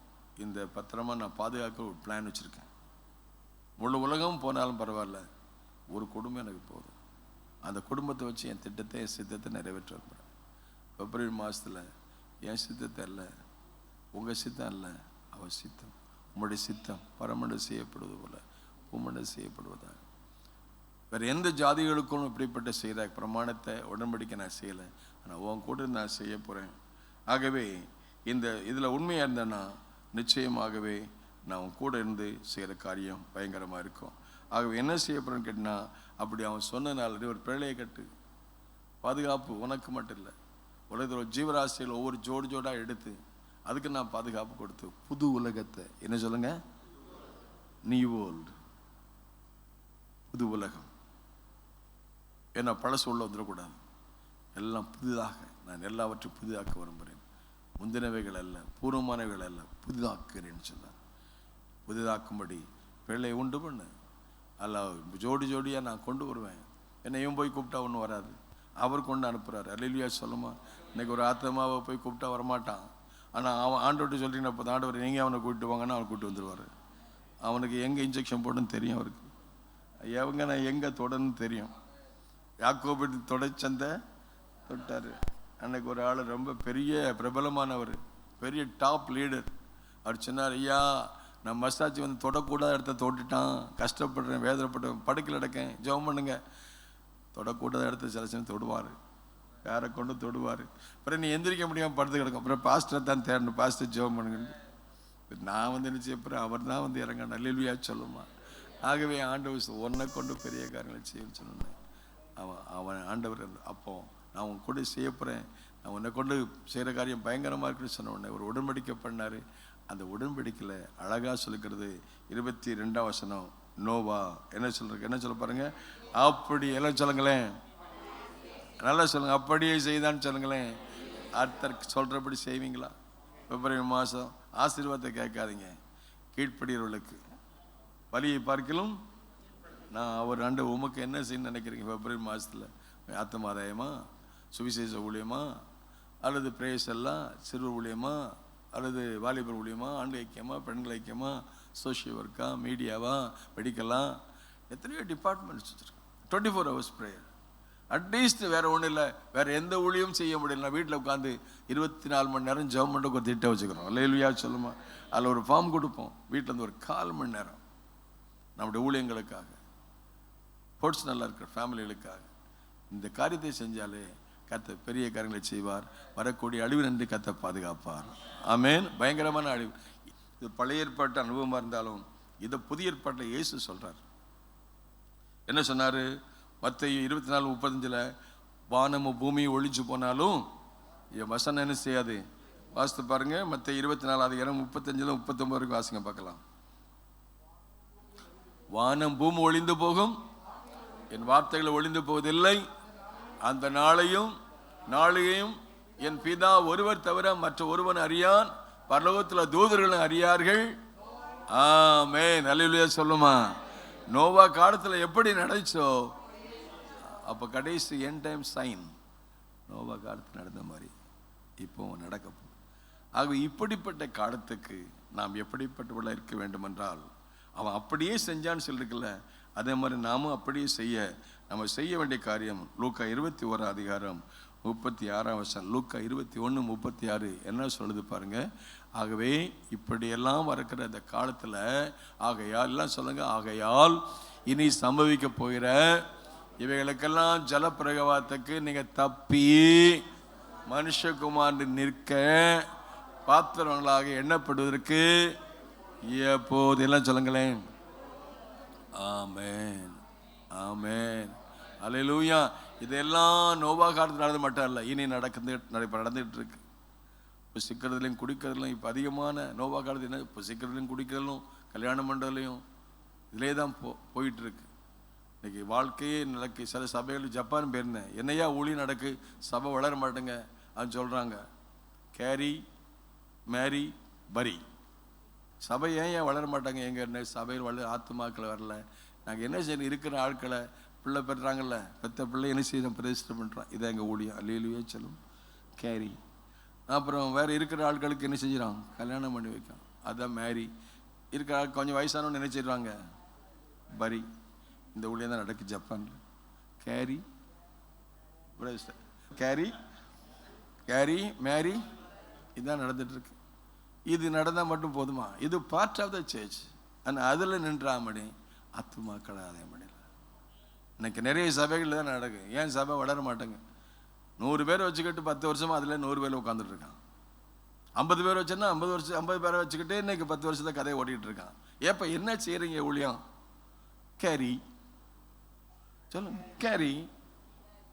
இந்த பத்திரமா நான் பாதுகாக்க ஒரு பிளான் வச்சுருக்கேன். முழு உலகம் போனாலும் பரவாயில்ல, ஒரு குடும்பம் எனக்கு போதும். அந்த குடும்பத்தை வச்சு என் திட்டத்தை என் சித்தத்தை நிறைவேற்ற விரும்புகிறேன். பிப்ரவரி மாதத்தில் என் சித்தத்தை இல்லை, உங்கள் சித்தம் இல்லை, அவர் சித்தம். உங்களுடைய சித்தம் பரமண்டு செய்யப்படுவது போல பூமண்டு செய்யப்படுவதாக. வேறு எந்த ஜாதிகளுக்கும் இப்படிப்பட்ட செய்கிற பிரமாணத்தை உடன்படிக்கை நான் செய்யலை. ஆனால் உன் கூட நான் செய்ய போகிறேன். ஆகவே இதில் உண்மையாக இருந்தேன்னா நிச்சயமாகவே நான் உன் கூட இருந்து செய்கிற காரியம் பயங்கரமாக இருக்கும். ஆகவே என்ன செய்ய போகிறேன்னு கேட்டினா, அப்படி அவன் சொன்னனால ஒரு பிள்ளையை கட்டு. பாதுகாப்பு உனக்கு மட்டும் இல்லை, உலகத்தில் ஒரு ஜீவராசிகள் ஒவ்வொரு ஜோடாக எடுத்து அதுக்கு நான் பாதுகாப்பு கொடுத்து புது உலகத்தை, என்ன சொல்லுங்க, நியூ வேர்ல்டு, புது உலகம். ஏன்னா பழசு உள்ள வந்துடக்கூடாது. எல்லாம் புதிதாக நான் எல்லாவற்றையும் புதிதாக்க விரும்புகிறேன். முந்தினவைகள் அல்ல, பூர்வமானவைகள் அல்ல, புதிதாக்குறேன்னு சொன்னார். புதிதாக்கும்படி பிள்ளை உண்டு பண்ணு. அல்ல ஜோடியாக நான் கொண்டு வருவேன். என்னையும் போய் கூப்பிட்டா ஒன்றும் வராது, அவர் கொண்டு அனுப்புகிறார். அல்லேலூயா சொல்லுமா? இன்னைக்கு ஒரு ஆத்மாவை போய் கூப்பிட்டா வரமாட்டான். ஆனால் அவன் ஆண்டவர்கிட்ட சொல்கிறீங்கன்னா இப்போ ஆண்டவர் எங்கே அவனை கூப்பிட்டு வாங்கன்னா அவனை கூப்பிட்டு வந்துடுவார். அவனுக்கு எங்கே இன்ஜெக்ஷன் போடுன்னு தெரியும். அவருக்கு எவங்க நான் எங்கே தொடன்னு தெரியும். யாக்கோபு தொடைச்சந்த தொட்டார். அன்னைக்கு ஒரு ஆள் ரொம்ப பெரிய பிரபலமானவர், பெரிய டாப் லீடர். அவர் சொன்னார், ஐயா நான் மசாஜ் வந்து தொடக்கூடாத இடத்த தொட்டுட்டான், கஷ்டப்படுறேன், வேதனைப்பட்டேன், படுக்கையில் அடக்கேன், ஜெபம் பண்ணுங்க. தொடக்கூடாத இடத்த சில சமயம் தொடுவார், யாரை கொண்டு தொடுவார். அப்புறம் நீ எந்திரிக்க முடியாமல் படுத்து கிடக்கும். அப்புறம் பாஸ்டரை தான் தேடணும், பாஸ்டர் ஜெபம் பண்ணுங்க. நான் வந்து என்ன செய்யப்படுறேன், அவர் தான் வந்து இறங்க நல்லியா சொல்லுமா. ஆகவே ஆண்டவர் உன்னை கொண்டு பெரிய காரியங்களை செய்யணும்னு சொன்னேன். அவன் ஆண்டவர் அப்போ நான் உன் கூட செய்ய போகிறேன், நான் உன்னை கொண்டு செய்கிற காரியம் பயங்கரமாக இருக்குன்னு சொன்ன உடனே ஒரு உடன்படிக்கை பண்ணார். அந்த உடன்படிக்கையில் அழகாக சொல்லிக்கிறது 22ஆம் வசனம். நோவா என்ன சொல்றது, என்ன சொல்ல பாருங்க. அப்படி எல்லாம் சொல்லுங்களேன், நல்லா சொல்லுங்க. அப்படியே செய்தான்னு சொல்லுங்களேன். அடுத்த சொல்கிறபடி செய்வீங்களா? பிப்ரவரி மாதம் ஆசீர்வாதத்தை கேட்காதீங்க, கீழ்ப்படியவர்களுக்கு வலியை பார்க்கலும் நான் அவர் ஆண்டு உமக்கு என்ன செய்யணும்னு நினைக்கிறீங்க? பிப்ரவரி மாதத்தில் ஆத்மாதாயமா, சுவிசேஷ ஊழியமா, அல்லது பிரேஸ் எல்லாம் சிறுவர் ஊழியமா, அல்லது வாலிபர் ஊழியமா, ஆண்டு ஐக்கியமா, பெண்கள் ஐக்கியமா, சோஷியல் ஒர்க்கா, மீடியாவா, மெடிக்கலா, எத்தனையோ டிபார்ட்மெண்ட்ஸ் வச்சுருக்கேன். 24 hours ப்ரேயர். அட்லீஸ்ட் வேறு ஒன்றும் இல்லை, வேறு எந்த ஊழியம் செய்ய முடியல. நான் வீட்டில் உட்காந்து 24 மணி நேரம் ஜெபம் பண்ணுறதுக்கு ஒரு திட்டம் வச்சுக்கிறோம். அல்லேலூயா சொல்லுமா? அதில் ஒரு ஃபார்ம் கொடுப்போம். வீட்டில் இருந்து ஒரு 1/4 மணி நேரம் நம்முடைய ஊழியங்களுக்காக, பர்சனலாக இருக்கிற ஃபேமிலிகளுக்காக இந்த காரியத்தை செஞ்சாலே கர்த்தர் பெரிய காரியங்களை செய்வார். வரக்கூடிய அழிவு நன்றி கர்த்தர் பாதுகாப்பார். ஆமேன். பயங்கரமான அழிவு. இது பழைய ஏற்பாட்டு அனுபவமாக இருந்தாலும் இதை புதிய ஏற்பாட்டில் இயேசு சொல்கிறார். என்ன சொன்னார்? மத்தேயு 24:35 வானமும் பூமியும் ஒழிச்சு போனாலும் என் வசனம் என்ன செய்யாது. வாசித்து பாருங்க. மத்தேயு 24:35-39 வரைக்கும் வாசிங்க பார்க்கலாம். வானம் பூமி ஒழிந்து போகும், என் வார்த்தைகளை ஒழிந்து போவதில்லை. அந்த நாளையும் நாளையும் என் பிதா ஒருவர் தவிர மற்ற ஒருவன் அறியான். பரலோகத்தில் தூதர்களும் அறியார்கள். ஆமென், அல்லேலூயா சொல்லுமா. நோவா காலத்தில் எப்படி நடந்துச்சோ அப்போ கடைசி எண்ட் டைம் சைன் நோவா காலத்தில் நடந்த மாதிரி இப்போ நடக்க போகுது. ஆக இப்படிப்பட்ட காலத்துக்கு நாம் எப்படிப்பட்டவர்களாக இருக்க வேண்டும் என்றால், அவன் அப்படியே செஞ்சான்னு சொல்லிருக்கல, அதே மாதிரி நாமும் அப்படியே நம்ம செய்ய வேண்டிய காரியம். லூக்கா 21:36 லூக்கா 21:36 என்ன சொல்லுது பாருங்க. ஆகவே இப்படியெல்லாம் இருக்கிற இந்த காலத்தில் ஆகையால் எல்லாம் சொல்லுங்க, ஆகையால் இனி சம்பவிக்க போகிற இவைகளுக்கெல்லாம் ஜலப்பிரவாகத்துக்கு நீங்க தப்பி மனுஷகுமார் நிற்க பாத்திரங்களாக எண்ணப்படுவதற்கு எப்போது எல்லாம் சொல்லுங்களேன். ஆமென், ஆமென், அல்லேலூயா. இதெல்லாம் நோவா காலத்தில் நடந்து மட்டும் இல்லை, இனி நடந்துட்டு இருக்கு. இப்போ சிக்கிறதுலையும் குடிக்கிறதுலையும் இப்போ அதிகமான நோவா காலத்து என்ன, இப்போ சிக்கிறதுலையும் குடிக்கிறதுலும் கல்யாணம் பண்ணுறதுலையும் இதிலே தான் போயிட்டு இருக்கு. இன்னைக்கு வாழ்க்கையே நடக்கு. சில சபைகள் ஜப்பான் போயிருந்தேன், என்னையா ஊழி நடக்கு, சபை வளர மாட்டேங்க அது சொல்கிறாங்க. கேரி மேரி பரி, சபை ஏன் வளர மாட்டாங்க? எங்க சபையில் ஆத்துமாக்கள் வரல. நாங்கள் என்ன செய்யணும், இருக்கிற ஆட்களை பிள்ளை பெற்றாங்கல்ல, பெற்ற பிள்ளை என்ன செய்யணும், பிரதிஷ்டை பண்ணுறோம். இதை எங்கள் ஊழியம். அல்லேலூயா சொல்லும். கேரி. அப்புறம் வேறு இருக்கிற ஆட்களுக்கு என்ன செஞ்சிடறான், கல்யாணம் பண்ணி வைக்கும். அதான் மேரி. இருக்கிற ஆள் கொஞ்சம் வயசானவன்னு நினைச்சிடுறாங்க பரி. இந்த ஊழியம் தான் நடக்கு ஜப்பானில். கேரி கேரி கேரி மேரி இதுதான் நடந்துட்டு இருக்கு. இது நடந்தால் மட்டும் போதுமா? இது பார்ட் ஆஃப் த சர்ச். ஆனால் அதில் நின்றாமணி ஆத்துமாக்களை அதே மணியில் இன்னைக்கு நிறைய சபைகள் தான் நடக்கு. ஏன் சபை வளர மாட்டேங்க? 100 பேரை வச்சுக்கிட்டு 10 வருஷமா அதில் 100 பேர் உட்காந்துட்டு இருக்கான். 50 பேர் வச்சோன்னா 50 பேரை வச்சுக்கிட்டு இன்னைக்கு 10 வருஷத்தை கதையை ஓட்டிகிட்டு இருக்கான். ஏப்ப என்ன செய்யறீங்க ஊழியம்? கேரி சொல்லுங்க, கேரி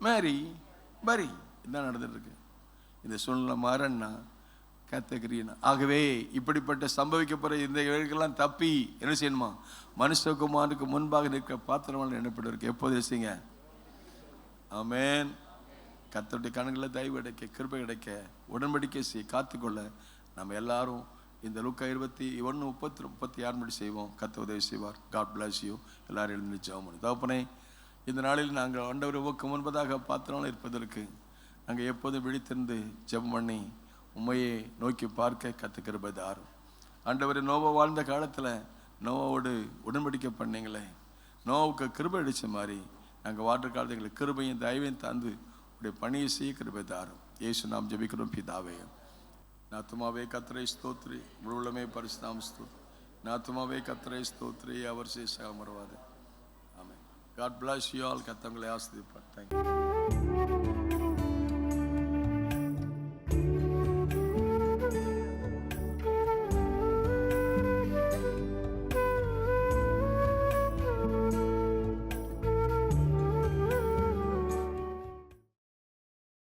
மேரி பரி இதுதான் நடந்துட்டு இருக்கு. இந்த சூழ்நிலை மாறன்னா கத்தகிரினா. ஆகவே இப்படிப்பட்ட சம்பவிக்க போற இந்த இவர்களுக்கெல்லாம் தப்பி என்ன செய்யணுமா, மனுஷகுமாருக்கு முன்பாக நிற்க பாத்திரமாக எண்ணப்படுவதற்கு எப்போது செய்யுங்க. ஆமென். கர்த்தருடைய கண்களில் தயவு கிடைக்க, கிருபை கிடைக்க, உடன்படிக்கை காத்துக்கொள்ள நம்ம எல்லாரும் இந்த லூக்கா 21:36 படி செய்வோம். கர்த்தர் உதவி செய்வார். God bless you. எல்லாரும் எழுந்து ஜெபம் பண்ணி. தகப்பனே, இந்த நாளில் நாங்கள் ஆண்டவருக்கு முன்பதாக பாத்திரமாக இருப்பதற்கு நாங்கள் எப்போதும் விழித்திருந்து ஜெபம் பண்ணி உண்மையை நோக்கி பார்க்க கர்த்தர் கிருபை தாரும். ஆண்டவரே, நோவா வாழ்ந்த காலத்தில் நோவோடு உடன்படிக்கை பண்ணீங்களே, நோவுக்கு கிருபை அடித்த மாதிரி நாங்கள் வாழ்ற காலத்தில் எங்களுக்கு கிருபையும் தயவையும் தந்து உடைய பணியை செய்ய கிருபை தாரும். இயேசு நாம் ஜெபிக்கிறோம் பிதாவே. நாத்துமாவே கர்த்தரை ஸ்தோத்திரி, முழுவதுமே பரிசுத்தம் ஸ்தோத்திரி. நாத்துமாவே கர்த்தரை ஸ்தோத்திரி, அவர் சேஷாக மறவாது. ஆமென். God bless you all. கர்த்தர் உங்களை ஆசீர்வதிப்பார். Thank you.